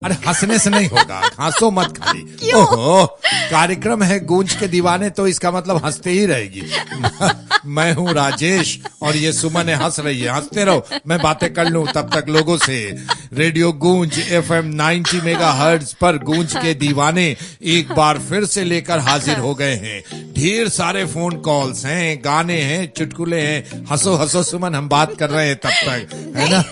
अरे हंसने से नहीं होगा, हंसो मत खाली। ओहो, कार्यक्रम है गूंज के दीवाने तो इसका मतलब हंसते ही रहेगी। मैं हूँ राजेश और ये सुमन है, हंस रही है। हंसते रहो, मैं बातें कर लूं तब तक लोगों से। रेडियो गूंज FM 90 मेगाहर्ट्ज पर गूंज के दीवाने एक बार फिर से लेकर हाजिर हो गए हैं। ढेर सारे फोन कॉल्स हैं, गाने हैं, चुटकुले हैं। हंसो हंसो सुमन, हम बात कर रहे हैं तब तक, है ना।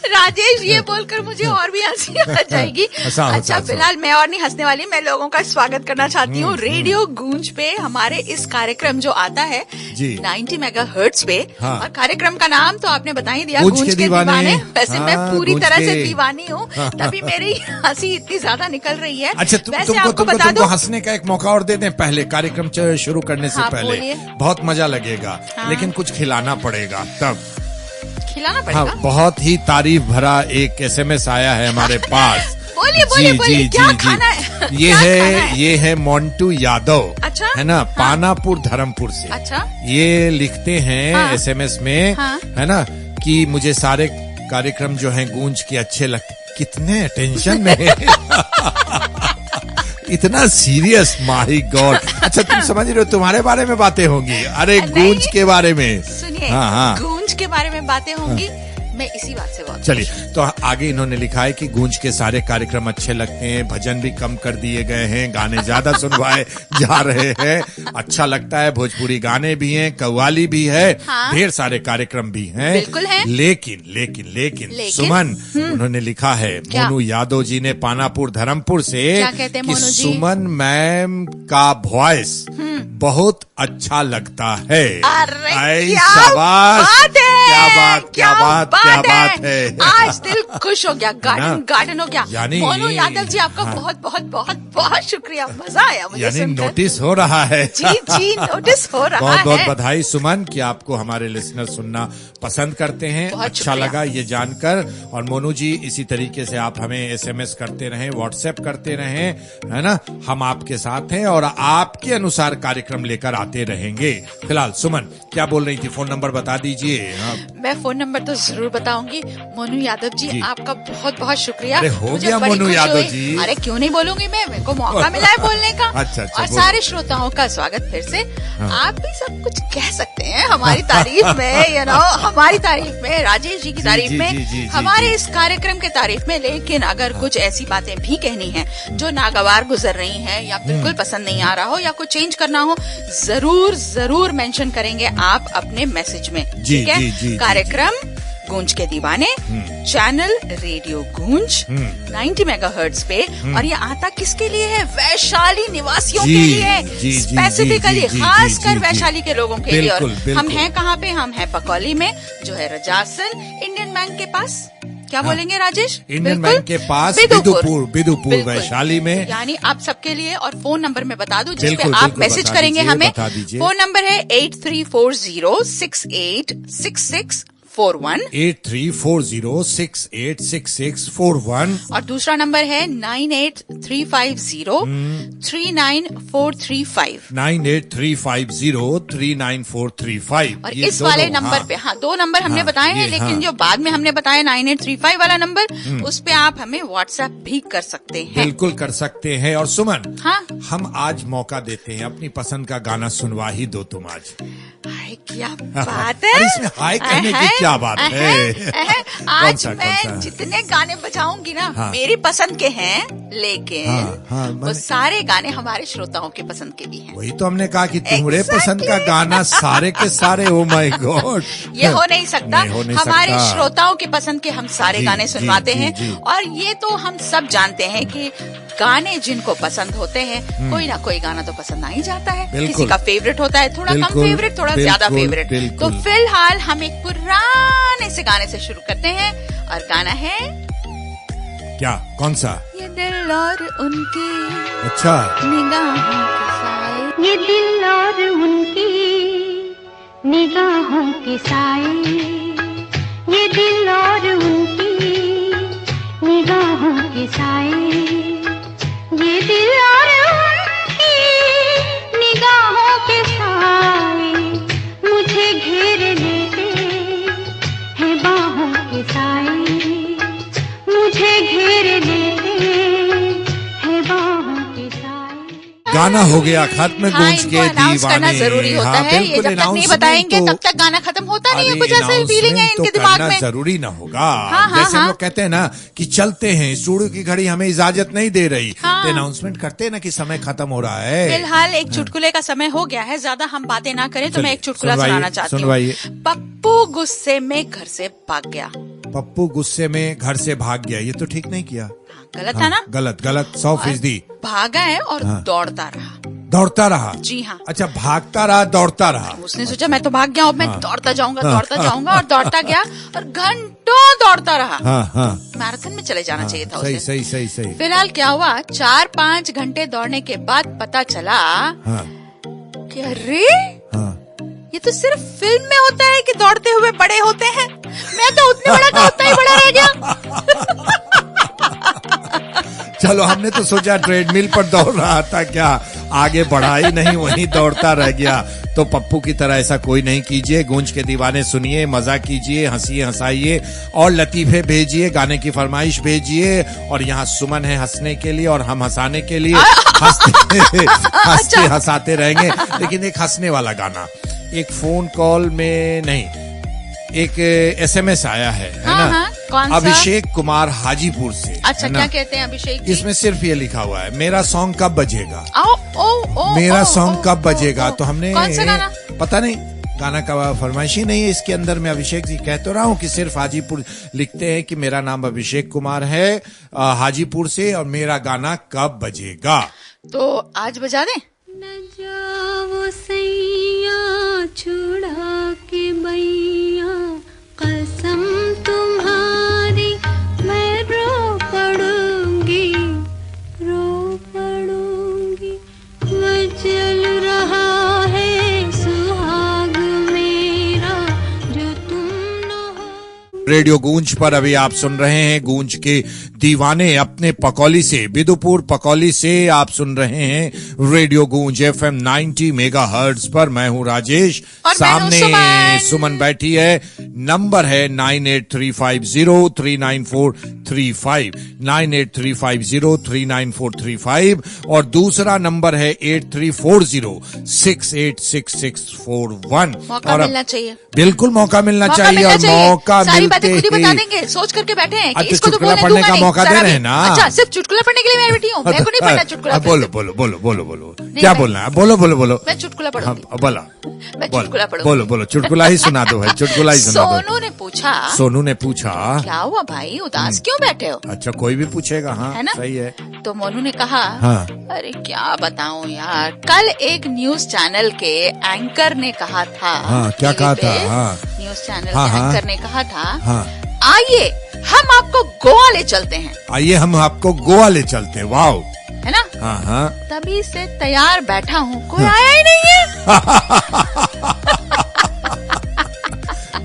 राजेश, ये बोलकर मुझे और भी हंसी आ जाएगी। अच्छा, फिलहाल मैं और नहीं हंसने वाली, मैं लोगों का स्वागत करना चाहती हूँ रेडियो गूंज पे। हमारे इस कार्यक्रम जो आता है 90 मेगाहर्ट्ज पे, और कार्यक्रम का नाम तो आपने बता ही दिया, गूंज के दीवाने। वैसे मैं पूरी तरह से दीवानी हूँ, तभी मेरी हंसी इतनी ज्यादा निकल रही है। अच्छा, तुमको हंसने का एक मौका और दे दें पहले, कार्यक्रम शुरू करने से पहले। बहुत मजा लगेगा, लेकिन कुछ खिलाना पड़ेगा तब। खिलाना पड़ेगा? हाँ, बहुत ही तारीफ भरा एक SMS आया है हमारे पास। बोलिए, क्या खाना है? ये है मोन्टू यादव। अच्छा? है ना, पानापुर धर्मपुर से। अच्छा? ये लिखते हैं SMS में, है ना, कि मुझे सारे कार्यक्रम जो हैं गूंज के अच्छे लगते। कितने टेंशन में इतना सीरियस, माय गॉड। अच्छा, तुम समझ रहे हो, तुम्हारे बारे में बातें होंगी। अरे गूंज के बारे में सुनिए, हाँ। गूंज के बारे में बातें होंगी, मैं इसी बात से बहुत। चलिए, तो आगे इन्होंने लिखा है कि गूंज के सारे कार्यक्रम अच्छे लगते हैं, भजन भी कम कर दिए गए हैं, गाने ज्यादा सुनवाए जा रहे हैं, अच्छा लगता है, भोजपुरी गाने भी हैं, कव्वाली भी है, ढेर सारे कार्यक्रम भी हैं। बिल्कुल है। लेकिन सुमन, उन्होंने लिखा है, मोनू यादव जी ने पानापुर धर्मपुर से, क्या कहते हैं मोनू जी? सुमन मैम का वॉइस बहुत अच्छा लगता है। क्या बात है। आज दिल खुश हो गया, गार्डन हो गया। यानी मोनू यादव जी, आपका बहुत बहुत बहुत बहुत शुक्रिया, मजा आया मुझे यानी सुनकर। नोटिस हो रहा है। जी, नोटिस हो रहा है। बहुत बधाई सुमन कि आपको हमारे लिसनर सुनना पसंद करते हैं। अच्छा लगा ये जानकर। और मोनू जी, इसी तरीके से आप हमें SMS करते रहें, व्हाट्सएप करते रहें, है ना, हम आपके साथ हैं और आपके अनुसार कार्यक्रम लेकर आते रहेंगे। फिलहाल सुमन क्या बोल रही थी, फोन नंबर बता दीजिए। मैं फोन नंबर तो जरूर बताऊंगी। मोनू यादव जी, आपका बहुत बहुत शुक्रिया। अरे हो गया मोनू यादव जी। अरे क्यों नहीं बोलूंगी मैं, मेरे को मौका मिला है बोलने का। अच्छा, और सारे श्रोताओं का स्वागत फिर से। आप भी सब कुछ कह सकते हैं हमारी तारीफ में, हमारी तारीफ में, राजेश जी की तारीफ में, हमारे इस कार्यक्रम के तारीफ में। लेकिन अगर कुछ ऐसी बातें भी कहनी है जो नागवार गुजर रही हैं, या बिल्कुल पसंद नहीं आ रहा हो, या कुछ चेंज करना हो, जरूर मेंशन करेंगे आप अपने मैसेज में। ठीक है? कार्यक्रम गूंज के दीवाने, चैनल रेडियो गूंज 90 मेगाहर्ट्ज पे। और ये आता किसके लिए है? वैशाली निवासियों के लिए, स्पेसिफिकली खासकर वैशाली के लोगों के लिए। और हम हैं कहाँ पे? हम हैं पकौली में, जो है रजासन इंडियन बैंक के पास। क्या बोलेंगे राजेश? इंडियन बैंक के पास, बिदुपुर वैशाली में। यानी आप सबके लिए। और फोन नंबर मैं बता दूं, जिसपे आप मैसेज करेंगे हमें। फोन नंबर है 8340686641 8340686641। और दूसरा नंबर है 9835039435 9835039435। और इस वाले नंबर पे, दो नंबर हमने बताए हैं, लेकिन जो बाद में हमने बताया 9835 वाला नंबर, उस पे आप हमें व्हाट्सएप भी कर सकते हैं। बिल्कुल कर सकते हैं। और सुमन, हम आज मौका देते हैं, अपनी पसंद का गाना सुनवा ही दो तुम आज। क्या बात है, इसमें हाय कहने की क्या बात है? आज मैं जितने गाने बजाऊंगी ना, मेरी पसंद के हैं, लेकिन वो सारे गाने हमारे श्रोताओं के पसंद के भी हैं। वही तो हमने कहा कि तुम्हारे पसंद का गाना सारे के सारे, ओ माय गॉड, ये हो नहीं सकता। हमारे श्रोताओं के पसंद के हम सारे गाने सुनवाते हैं। और ये तो हम सब जानते हैं कि गाने जिनको पसंद होते हैं, कोई ना कोई गाना तो पसंद आ ही जाता है। किसी का फेवरेट होता है, थोड़ा कम फेवरेट, थोड़ा ज्यादा फेवरेट। तो फिलहाल हम एक पुराने से गाने से शुरू करते हैं, और गाना है क्या? कौन सा? ये दिल और उनकी अच्छा निगाहों के साए, ये दिल और उनकी निगाहों के साए, ये दिल और उनकी निगाहों के साए, ये दिल और उनकी निगाहों के साए मुझे घेर लेते हैं बाहों के साए। गाना हो गया खत्म, हाँ, गूंज इनको के अनाउंस करना दीवाने। जरूरी होता हाँ, है। ये बिल्कुल, जब तक नहीं announcement बताएंगे तो- तब तक गाना खत्म होता नहीं है। अरे, कुछ ऐसे फीलिंग है announcement इनके तो दिमाग करना में। जरूरी ना होगा। हाँ, जैसे हम हाँ। लोग कहते हैं ना कि चलते हैं, स्टूडियो की घड़ी हमें इजाजत नहीं दे रही, हाँ। तो अनाउंसमेंट करते हैं ना कि समय खत्म हो रहा है। फिलहाल एक चुटकुले का समय हो गया है, ज्यादा हम बातें ना करें तो मैं एक चुटकुला सुनवाइए, सुनाना चाहती सुनवाइए। हूँ। पप्पू गुस्से में घर से भाग गया। पप्पू गुस्से में घर से भाग गया, ये तो ठीक नहीं किया। गलत था ना? गलत गलत 100%। भागा है और हाँ। दौड़ता रहा। दौड़ता रहा? जी हाँ। अच्छा, भागता रहा, दौड़ता रहा। उसने सोचा मैं तो भाग गया, अब मैं हाँ। दौड़ता जाऊंगा और दौड़ता गया और घंटों दौड़ता रहा। हाँ हाँ मैराथन में चले जाना चाहिए था सही उसे। सही सही सही। फिलहाल क्या हुआ, 4-5 घंटे दौड़ने के बाद पता चला हाँ कि अरे हाँ ये तो सिर्फ फिल्म में होता है कि दौड़ते हुए बड़े होते हैं। मैं तो उतने बड़ा का उतना ही बड़ा रह गया। चलो, हमने तो सोचा ट्रेडमिल पर दौड़ रहा था, क्या आगे बढ़ा ही नहीं, वहीं दौड़ता रह गया। तो पप्पू की तरह ऐसा कोई नहीं कीजिए। गूंज के दीवाने सुनिए, मजा कीजिए, हंसिए हंसाइए और लतीफे भेजिए, गाने की फरमाइश भेजिए। और यहाँ सुमन है हंसने के लिए और हम हंसाने के लिए। हंसते हंसाते रहेंगे। लेकिन एक हंसने वाला गाना, एक फोन कॉल में नहीं, एक SMS आया है हाँ, ना? हाँ, कौन सा? अभिषेक कुमार हाजीपुर से। अच्छा, है ना? क्या कहते हैं अभिषेक जी? इसमें सिर्फ ये लिखा हुआ है, मेरा सॉन्ग कब बजेगा। ओ, मेरा ओ, सॉन्ग ओ, कब ओ, बजेगा। ओ, तो हमने कौन सा गाना? पता नहीं, गाना का फरमाइश ही नहीं है इसके अंदर। मैं अभिषेक जी कह तो रहा हूँ कि सिर्फ हाजीपुर लिखते हैं कि मेरा नाम अभिषेक कुमार है, हाजीपुर से, और मेरा गाना कब बजेगा। तो आज बजा दें। न जाओ सैया छुड़ा के बैया, कसम तुम्हारी मैं रो पड़ूंगी मचल रहा है सुहाग मेरा जो तुम न हो। रेडियो गूंज पर अभी आप सुन रहे हैं गूंज के दीवाने अपने पकौली से, बिदुपुर पकौली से आप सुन रहे हैं रेडियो गूंज FM 90 मेगाहर्ट्ज पर। मैं हूं राजेश, और सामने मैं सुमन बैठी है। नंबर है 9835039435, 9835039435, और दूसरा नंबर है 8340686641। मौका मिलना चाहिए। बिल्कुल मौका मिलना मौका चाहिए, मिलना और चाहिए। मौका सारी बातें खुद ही मिलते बता ही देंगे, सोच करके बैठे हैं कि अच्छा, इसको तो चुटकुला बोलने पढ़ने दूंगा का नहीं, मौका दे जरा रहे भी। हैं ना। अच्छा, सिर्फ चुटकुला पढ़ने के लिए मैं बैठी हूँ, मेरे को नहीं पढ़ना चुटकुला। बोलो बोलो बोलो बोलो बोलो, क्या बोलना है, बोलो बोलो बोलो। मैं चुटकुला हाँ, पढ़ूंगी। बोला मैं चुटकुला पढ़ूंगी। बोलो बोलो, चुटकुला ही सुना दो भाई, चुटकुला ही सुना दो। सोनू ने पूछा क्या हुआ भाई, उदास क्यों बैठे हो? अच्छा, कोई भी पूछेगा। हाँ, है ना? सही है। तो मोनू ने कहा, हाँ। अरे क्या बताऊं यार, कल एक न्यूज चैनल के एंकर ने कहा था। हाँ, क्या टीवी कहा पे था? हाँ। न्यूज चैनल हाँ, के हाँ। एंकर ने कहा था, हाँ, आइए हम आपको गोवा ले चलते हैं, आइए हम आपको गोवा ले चलते हैं। वाओ, है ना? हाँ हाँ। तभी से तैयार बैठा हूँ, कोई आया ही नहीं है।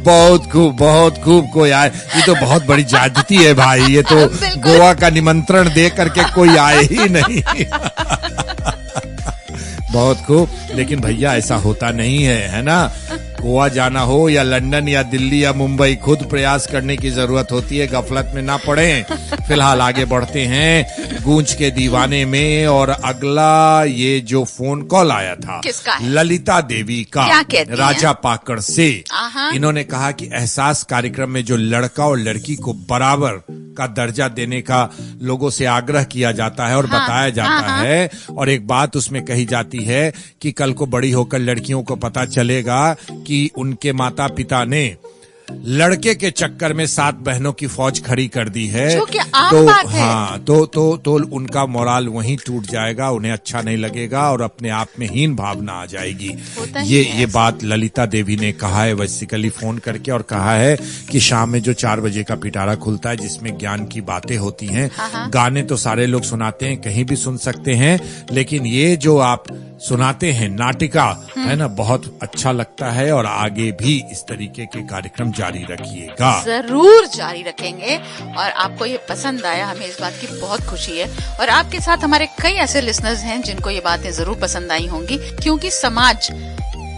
बहुत खूब कोई आए, ये तो बहुत बड़ी ज्यादती है भाई, ये तो बिल्कुल। गोवा का निमंत्रण दे करके कोई आए ही नहीं। बहुत खूब, लेकिन भैया ऐसा होता नहीं है ना? गोवा जाना हो या लंदन या दिल्ली या मुंबई, खुद प्रयास करने की जरूरत होती है, गफलत में ना पड़े। फिलहाल आगे बढ़ते हैं गूंज के दीवाने में, और अगला ये जो फोन कॉल आया था, किसका है? ललिता देवी का, क्या कहती हैं? राजा पाकड़ से। आहा। इन्होंने कहा कि एहसास कार्यक्रम में जो लड़का और लड़की को बराबर का दर्जा देने का लोगों से आग्रह किया जाता है और हाँ, बताया जाता हाँ, है, और एक बात उसमें कही जाती है कि कल को बड़ी होकर लड़कियों को पता चलेगा कि उनके माता पिता ने लड़के के चक्कर में 7 बहनों की फौज खड़ी कर दी है, जो कि आम तो बात है। हाँ, तो उनका मोराल वहीं टूट जाएगा, उन्हें अच्छा नहीं लगेगा और अपने आप में हीन भावना आ जाएगी। होता ही ये है ये बात ललिता देवी ने कहा है बेसिकली फोन करके, और कहा है कि शाम में जो 4 बजे का पिटारा खुलता है जिसमें ज्ञान की बातें होती हैं, हाँ। गाने तो सारे लोग सुनाते हैं, कहीं भी सुन सकते हैं, लेकिन ये जो आप सुनाते हैं नाटिका, है ना, बहुत अच्छा लगता है, और आगे भी इस तरीके के कार्यक्रम जारी रखिएगा। जरूर जारी रखेंगे, और आपको ये पसंद आया, हमें इस बात की बहुत खुशी है। और आपके साथ हमारे कई ऐसे लिसनर्स हैं जिनको ये बातें जरूर पसंद आई होंगी, क्योंकि समाज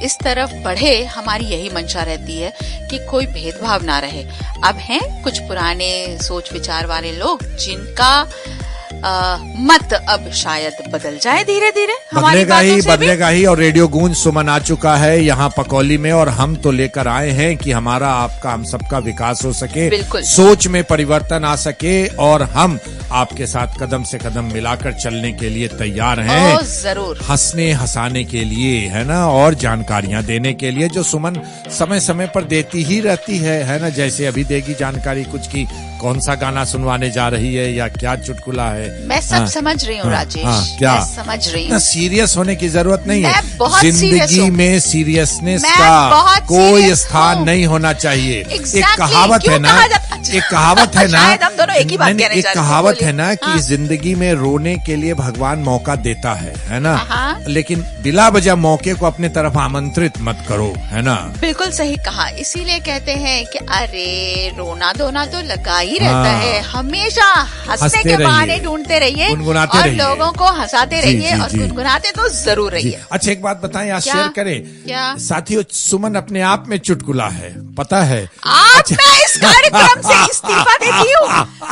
इस तरफ बढ़े, हमारी यही मंशा रहती है कि कोई भेदभाव ना रहे। अब हैं कुछ पुराने सोच विचार वाले लोग जिनका मत अब शायद बदल जाए धीरे धीरे हमारी बातों से भी। बदलेगा ही। और रेडियो गूंज सुमन आ चुका है यहाँ पकौली में, और हम तो लेकर आए हैं कि हमारा आपका हम सबका विकास हो सके, बिल्कुल। सोच में परिवर्तन आ सके, और हम आपके साथ कदम से कदम मिलाकर चलने के लिए तैयार हैं। जरूर। हंसने हंसाने के लिए, है ना, और जानकारियां देने के लिए जो सुमन समय समय पर देती ही रहती है ना। जैसे अभी देगी जानकारी कुछ की कौन सा गाना सुनवाने जा रही है या क्या चुटकुला है। मैं सब समझ रही हूँ राजेश, क्या मैं समझ रही हूँ। सीरियस होने की जरूरत नहीं है, जिंदगी में सीरियसनेस का कोई स्थान नहीं होना चाहिए। एक कहावत है ना, एक कहावत है ना, एक कहावत है ना कि जिंदगी में रोने के लिए भगवान मौका देता है ना, लेकिन बिला वजह मौके को अपने तरफ आमंत्रित मत करो, है ना। बिल्कुल सही कहा। इसीलिए कहते हैं कि अरे रोना धोना तो लगा ही रहता है, हमेशा हंसने के बहाने ढूंढते रहिए, गुनगुनाते और रहिए, लोगों को हंसाते रहिए, और गुनगुनाते तो जरूर रहिए। अच्छा एक बात बताएं, आज शेयर करें क्या? साथियों, सुमन अपने आप में चुटकुला है, पता है। आज मैं इस कार्यक्रम से इस्तीफा देती हूँ,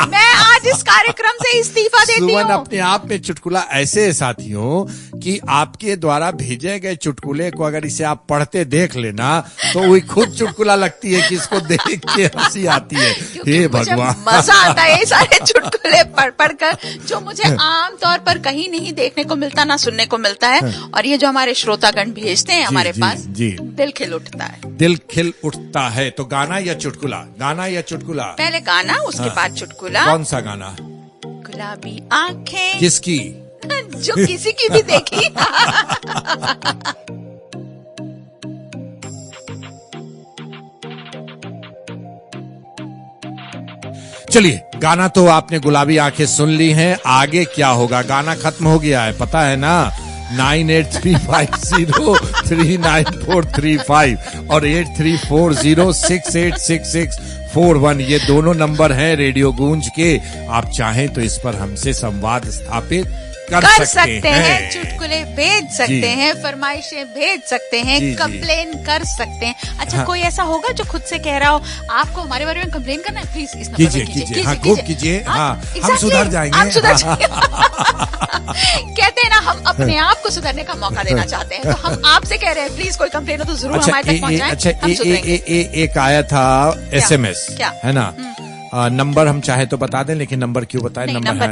मैं आज इस कार्यक्रम से इस्तीफा देती हूँ। सुमन अपने आप में चुटकुला ऐसे है साथियों कि आपके द्वारा भेजे गए चुटकुले को अगर इसे आप पढ़ते देख लेना तो वही खुद चुटकुला लगती है कि इसको देख के हंसी आती है। हे भगवान, मजा आता है ये सारे चुटकुले पढ़ पढ़कर, जो मुझे आम तौर पर कहीं नहीं देखने को मिलता, ना सुनने को मिलता है। और ये जो हमारे श्रोतागण भेजते हैं हमारे पास, दिल खिल उठता है, दिल खिल उठता है। तो गाना या चुटकुला, गाना या चुटकुला? पहले गाना, उसके बाद चुटकुला। कौन सा गाना? गुलाबी आंखें। किसकी? जो किसी की भी देखी। चलिए, गाना तो आपने गुलाबी आंखें सुन ली हैं, आगे क्या होगा? गाना खत्म हो गया है, पता है ना। 9835039435 और 8340686641 ये दोनों नंबर हैं रेडियो गूंज के। आप चाहें तो इस पर हमसे संवाद स्थापित कर सकते हैं, चुटकुले भेज सकते हैं, फरमाइशें भेज सकते हैं, कंप्लेन कर सकते हैं। अच्छा, कोई ऐसा होगा जो खुद से कह रहा हो आपको हमारे बारे में कंप्लेन करना है, प्लीज इस नंबर पे कीजिए, खूब कीजिए। हम सुधर जाएंगे, हम सुधर जाएंगे। कहते हैं ना, हम अपने आप को सुधरने का मौका देना चाहते हैं, तो हम आपसे कह रहे हैं प्लीज कोई कंप्लेन हो तो जरूर हमारे तक पहुंचाएं। अच्छा, एक आया था SMS, है ना। नंबर हम चाहे तो बता दें, लेकिन नंबर क्यों बताएं? नंबर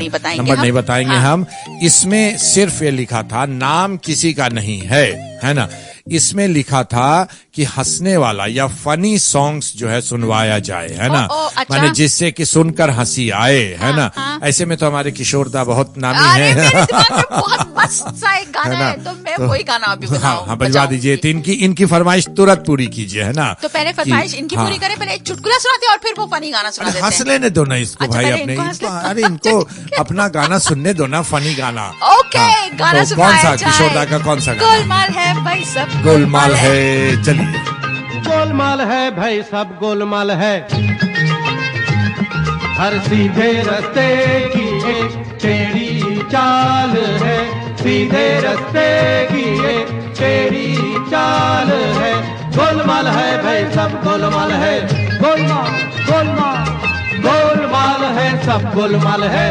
नहीं बताएंगे हम। इसमें सिर्फ ये लिखा था, नाम किसी का नहीं है ना। इसमें लिखा था कि हंसने वाला या फनी सॉन्ग्स जो है सुनवाया जाए, है ना। अच्छा। माने जिससे कि सुनकर हंसी आए, है ना। ऐसे में तो हमारे किशोरदा बहुत नामी है। मेरे दिमाग में बहुत मस्त सा एक गाना है, तो मैं वही गाना अभी बजवा दीजिए। तो इनकी फरमाइश तुरंत पूरी कीजिए, है ना। तो पहले फरमाइश इनकी पूरी करें, पहले एक चुटकुला सुनाते और फिर वो फनी गाना सुना देते हैं। हंस लेने दो ना इसको भाई, अपने अरे इनको अपना गाना सुनने दो ना, फनी गाना। ओके, गाना सुनाया कौन सा किशोरदा का कौन सा गाना? गोलमाल है भाई सब गोलमाल है। चलिए, गोलमाल है भाई सब गोलमाल है, हर सीधे रास्ते की एक टेढ़ी चाल है, सीधे रास्ते की एक टेढ़ी चाल है। गोलमाल है भाई सब गोलमाल है, गोलमाल गोलमाल गोलमाल है सब गोलमाल है।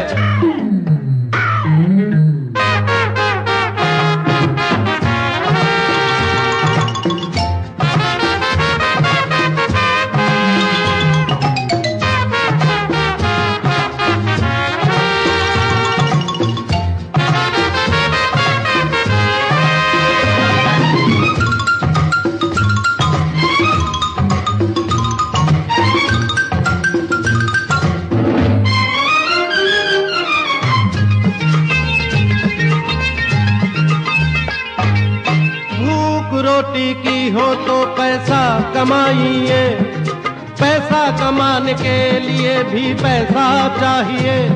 रोटी की हो तो पैसा कमाइए, पैसा कमाने के लिए भी पैसा चाहिए,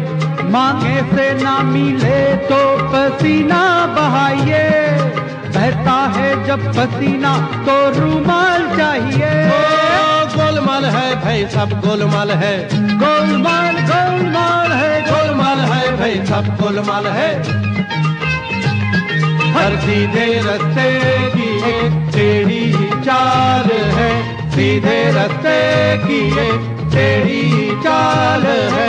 मांगे से ना मिले तो पसीना बहाइए, बहता है जब पसीना तो रूमाल चाहिए। गोलमाल है भाई सब गोलमाल है, गोलमाल गोलमाल है, गोलमाल है भाई सब गोलमाल है। हर सीधे रास्ते की एक टेढ़ी चाल है, सीधे रास्ते की एक टेढ़ी चाल है।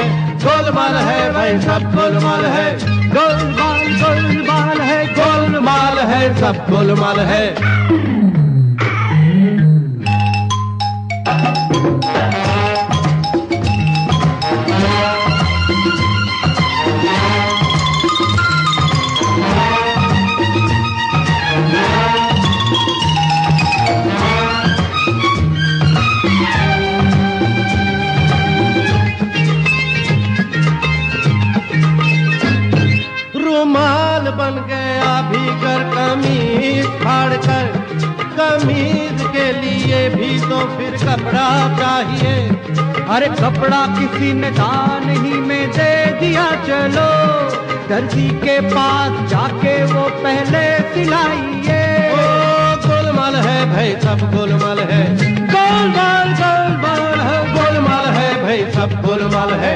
गोलमाल है भाई सब गोलमाल है, गोलमाल गोलमाल है, गोलमाल है सब गोलमाल है। रुमाल बन गया भीतर कमीज फाड़ कर, कमीज के लिए भी तो फिर कपड़ा चाहिए। अरे कपड़ा किसी ने दान ही में दे दिया, चलो दर्जी के पास जाके वो पहले सिलाइए। ओ गोलमाल है भाई सब गोलमाल है, गोलमाल गोलमाल है, गोलमाल है भाई सब गोलमाल है।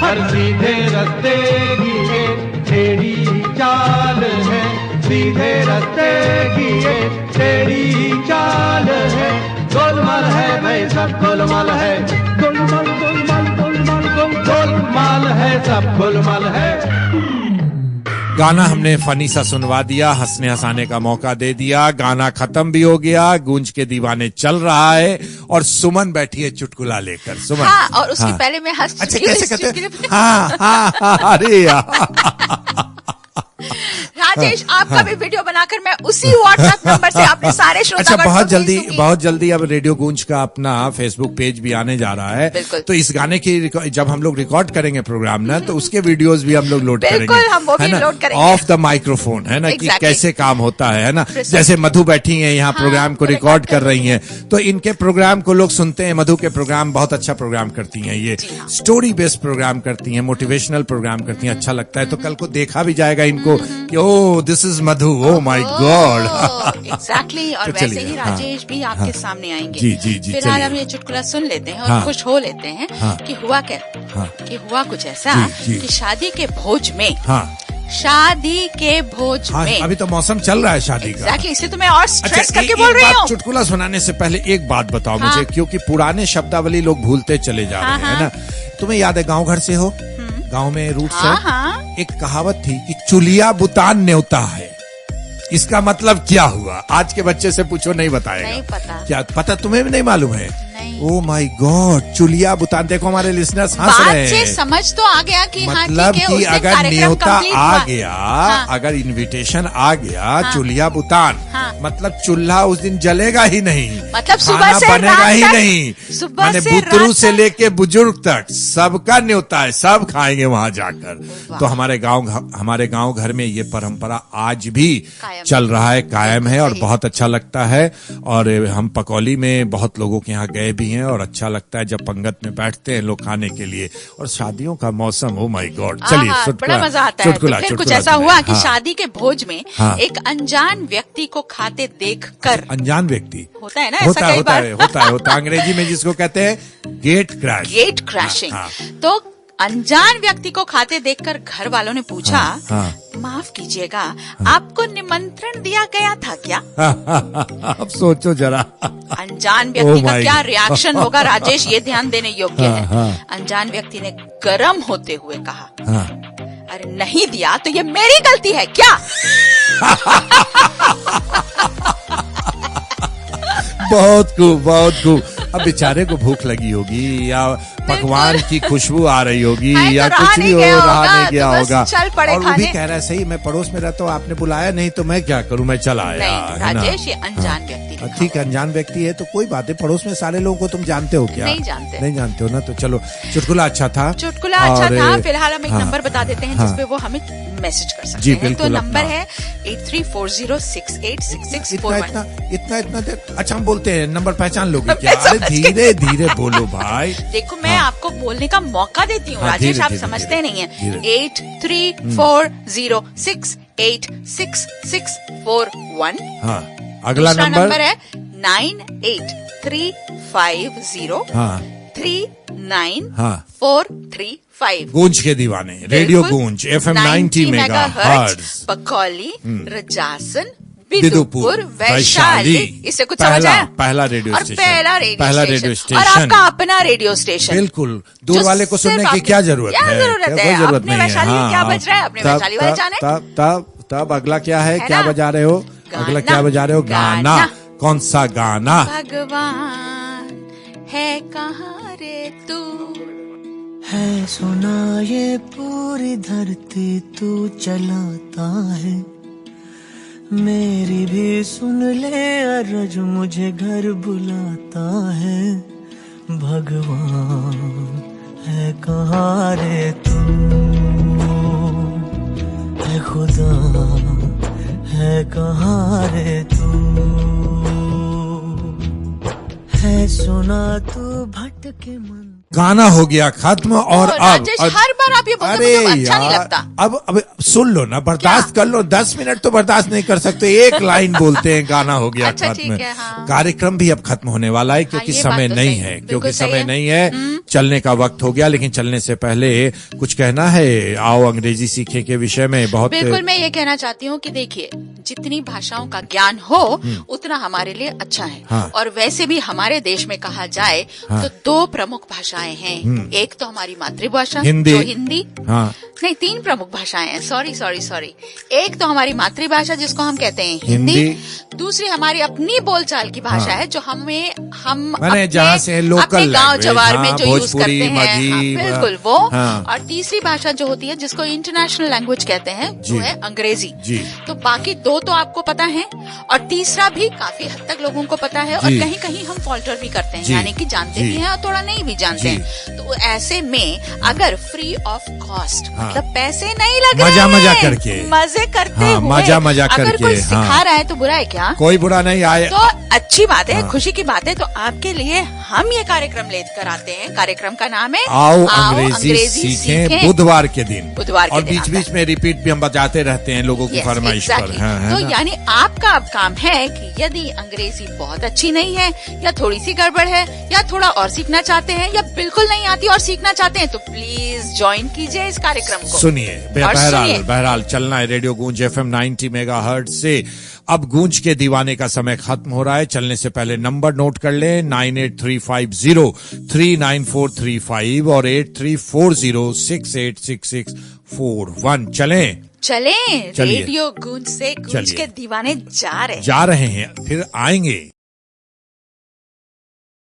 हर सीधे रास्ते की एक टेढ़ी चाल है, सीधे रास्ते की एक टेढ़ी चाल है। गोलमाल है भाई सब गोलमाल है, गोलमाल गोलमाल गोलमाल गोलमाल है सब गोलमाल है। गाना हमने फनी सा सुनवा दिया, हंसने हंसाने का मौका दे दिया, गाना खत्म भी हो गया, गूंज के दीवाने चल रहा है और सुमन बैठी है चुटकुला लेकर। सुमन हाँ, और उसकी पहले मैं हंस अच्छा चुकी हूँ कैसे इस कहते चुटकुले हैं? पे। हाँ, अरे यार राजेश, आपका भी वीडियो बनाकर मैं उसी व्हाट्सएप नंबर से अपने सारे अच्छा श्रोतागण बहुत जल्दी अब रेडियो गूंज का अपना फेसबुक पेज भी आने जा रहा है। बिल्कुल। तो इस गाने की जब हम लोग रिकॉर्ड करेंगे प्रोग्राम ना, तो उसके वीडियोस भी हम लोग लोड करेंगे। बिल्कुल, हम वो भी है ना? लोड करेंगे। ऑफ द माइक्रोफोन, है ना, कि Exactly. कैसे काम होता है ना। Precisely. जैसे मधु बैठी है यहाँ, हाँ, प्रोग्राम को रिकॉर्ड कर रही हैं, तो इनके प्रोग्राम को लोग सुनते हैं। मधु के प्रोग्राम बहुत अच्छा प्रोग्राम करती हैं, ये स्टोरी बेस्ड प्रोग्राम करती हैं, मोटिवेशनल प्रोग्राम करती हैं, अच्छा लगता है। तो कल को देखा भी जाएगा इनको कि oh this is Madhu, oh my god. Exactly. और तो वैसे चलिए, ही हाँ, राजेश भी आपके सामने आएंगे। जी, जी, जी, फिलहाल चलिए। हम ये चुटकुला सुन लेते हैं और हाँ। खुश हो लेते हैं हाँ। कि हुआ क्या, हाँ। कि हुआ कुछ ऐसा जी, जी। कि शादी के भोज में, हाँ शादी के भोज हाँ, में, अभी तो मौसम चल रहा है शादी का। एग्जैक्टली, इसे तो मैं और स्ट्रेस करके एक बोल रही बात हूँ। चुटकुला सुनाने से पहले एक बात बताओ हाँ। मुझे, क्योंकि पुराने शब्दावली लोग भूलते चले जा हाँ, रहे हैं, है ना। तुम्हें याद है, गांव घर से हो, गांव में रूट्स हाँ, है, हाँ। एक कहावत थी कि चुलिया बुतान न्योता है। इसका मतलब क्या हुआ? आज के बच्चे से पूछो, नहीं बताएगा। नहीं पता। क्या पता? तुम्हें भी नहीं मालूम है? नहीं। ओ माय गॉड, चुलिया बुतान। देखो हमारे लिसनर्स हंस बात रहे से हैं। समझ तो आ गया कि हाँ, मतलब ठीक है, कि उस दिन अगर कार्यक्रम न्योता complete आ हुआ। गया, हाँ। अगर इनविटेशन आ गया, हाँ। चुलिया बुतान, हाँ। मतलब चूल्हा उस दिन जलेगा ही नहीं, मतलब सुबह खाना से बनेगा रात ही तक, नहीं। सुबह माने से बुतरू रात से तक। लेके बुजुर्ग तक सबका न्योता है, सब खाएंगे वहां जाकर। तो हमारे गांव घर में ये परंपरा आज भी कायम चल रहा है, कायम है, और सही। बहुत अच्छा लगता है। और हम पकौली में बहुत लोगों के यहाँ गए भी हैं, और अच्छा लगता है जब पंगत में बैठते हैं लोग खाने के लिए। और शादियों का मौसम, ओ माय गॉड। चलिए, आहा, चुटकुला, बड़ा मजा आता है। चुटकुला, तो फिर कुछ चुटकुला ऐसा सुनाइए। हुआ कि हाँ। शादी के भोज में हाँ। एक अनजान व्यक्ति को खाते देखकर, अनजान व्यक्ति होता है ना ऐसा होता है, कई होता बार। है, होता है। अंग्रेजी में जिसको कहते हैं गेट क्रैश। Gate crashing. हाँ, तो अनजान व्यक्ति को खाते देखकर घर वालों ने पूछा, हाँ। माफ कीजिएगा, आपको निमंत्रण दिया गया था क्या? अब सोचो जरा। अनजान व्यक्ति Oh का my क्या God. रिएक्शन होगा राजेश, ये ध्यान देने योग्य हाँ, है। हाँ। अनजान व्यक्ति ने गर्म होते हुए कहा, हाँ। अरे नहीं दिया तो ये मेरी गलती है क्या? बहुत खूब, बहुत खूब। अब बेचारे को भूख लगी होगी, या पकवान की खुशबू आ रही होगी, है तो या रहा कुछ भी नहीं हो, गया रहा होगा, नहीं गया तो बस होगा। चल पड़े और वो भी खाने। कह रहा है, सही मैं पड़ोस में रहता हूँ, आपने बुलाया नहीं तो मैं क्या करूँ, मैं चला आया। नहीं है ना? राजेश, ये अनजान व्यक्ति ने ठीक कहा। है, अनजान व्यक्ति है तो कोई बात है। पड़ोस में सारे लोगों को तुम जानते हो क्या? नहीं जानते। नहीं जानते हो ना। तो चलो, चुटकुला अच्छा था। चुटकुला अच्छा और, था। फिलहाल हम एक हाँ, नंबर बता देते हैं हाँ। जिसपे वो हमें मैसेज कर सकते जी, हैं। तो बिल्कुल, नंबर अपना। है 8340686641। इतना देर। अच्छा, हम बोलते हैं, नंबर पहचान लोगे क्या? मैं अरे समझ गई। धीरे धीरे बोलो भाई। देखो, मैं हाँ। आपको बोलने का मौका देती हूँ हाँ, राजेश, धीरे, आप धीरे, समझते धीरे, नहीं है। धीरे। 8340686641। हाँ, अगला दूसरा नंबर नंबर है 98350395। हाँ, 39435। गूंज के दीवाने, रेडियो बिल्कुल। गूंज FM 90 मेगाहर्ट्ज। बकौली, रजासन, विदुपुर वैशाली। इससे कुछ समझ आया? पहला रेडियो और स्टेशन, पहला रेडियो स्टेशन, और स्टेशन। आपका अपना रेडियो स्टेशन। बिल्कुल, दूर जो वाले को सुनने सिर्फ की आपने- क्या जरूरत क्या है? जरूरत है? कोई जरूरत अपने नहीं है। वैशाली में क्या बज रहा है? अपने वैशाली वाले जाने। तब अगला क्या है? है क्या ना? बजा रहे हो? गाना, अगला क्या बजा रहे हो? गाना। गाना। कौन सा गाना? भगवान है कहाँ रे तू, है सुना ये पूरी धरती तू चलाता है, मेरी भी सुन ले अरज मुझे घर बुलाता है। भगवान है कहाँ रे तू, है खुदा है कहाँ रे तू, है सुना तू भटके मन। गाना हो गया खत्म और अब राजेश, हर बार आप ये बोलते हैं, मुझे अच्छा नहीं लगता। अब सुन लो ना, बर्दाश्त कर लो। 10 मिनट तो बर्दाश्त नहीं कर सकते। एक लाइन बोलते हैं गाना हो गया अच्छा, खत्म। ठीक है, हाँ। कार्यक्रम भी अब खत्म होने वाला है क्योंकि हाँ, ये समय बात तो नहीं सही है, है। क्योंकि बिल्कुल सही समय है। नहीं है, चलने का वक्त हो गया। लेकिन चलने से पहले कुछ कहना है? आओ अंग्रेजी सीखे के विषय में बहुत। बिल्कुल, मैं ये कहना चाहती हूँ कि देखिए, जितनी भाषाओं का ज्ञान हो उतना हमारे लिए अच्छा है। हाँ। और वैसे भी हमारे देश में कहा जाए हाँ। तो 2 प्रमुख भाषाएं हैं। एक तो हमारी मातृभाषा हिंदी। जो हिंदी, हाँ। नहीं, 3 प्रमुख भाषाएं हैं। सॉरी। एक तो हमारी मातृभाषा जिसको हम कहते हैं हिंदी। हिंदी। दूसरी हमारी अपनी बोलचाल की भाषा हाँ। है जो हम माने जहाँ से लोकल गांव लैंग्वेज, जवार में हाँ, जो यूज भोजपुरी, करते हैं। मगही, हाँ, बिल्कुल वो। हाँ। और तीसरी भाषा जो होती है जिसको इंटरनेशनल लैंग्वेज कहते हैं जो जी। है अंग्रेजी। जी। तो बाकी 2 तो आपको पता है और तीसरा भी काफी हद तक लोगों को पता है और जी। कहीं कहीं हम फॉल्टर भी करते हैं, जी। यानी कि जानते जी। भी हैं और थोड़ा नहीं भी जानते जी। हैं। तो ऐसे में अगर फ्री ऑफ कॉस्ट, हाँ। मतलब पैसे नहीं लग रहे हैं, मजा करके, मजे करते हाँ, हुए मजा अगर करके, कोई हाँ। सिखा रहा है तो बुरा है क्या? कोई बुरा नहीं आए। तो अच्छी बात है, हाँ। खुशी की बात है। तो आपके लिए हम ये कार्यक्रम लेकर आते हैं। कार्यक्रम का नाम है आओ अंग्रेजी सीखें, बुधवार के दिन। बुधवार के और दिन बीच बीच में रिपीट भी हम बजाते रहते हैं लोगों की Yes, फरमाइश पर। exactly. हाँ, है तो ना? यानी आपका अब काम है कि यदि अंग्रेजी बहुत अच्छी नहीं है या थोड़ी सी गड़बड़ है या थोड़ा और सीखना चाहते हैं या बिल्कुल नहीं आती और सीखना चाहते हैं तो प्लीज ज्वाइन कीजिए इस कार्यक्रम को। सुनिए। और सुनिए। बहरहाल चलना है रेडियो गूंज FM 90 मेगाहर्ट्ज से। अब गूंज के दीवाने का समय खत्म हो रहा है। चलने से पहले नंबर नोट कर लें, 9835039435 और 8340686641। चलें चलें, चलिए। रेडियो गूंज से गूंज चलिए। के दीवाने जा रहे हैं। जा रहे हैं, फिर आएंगे।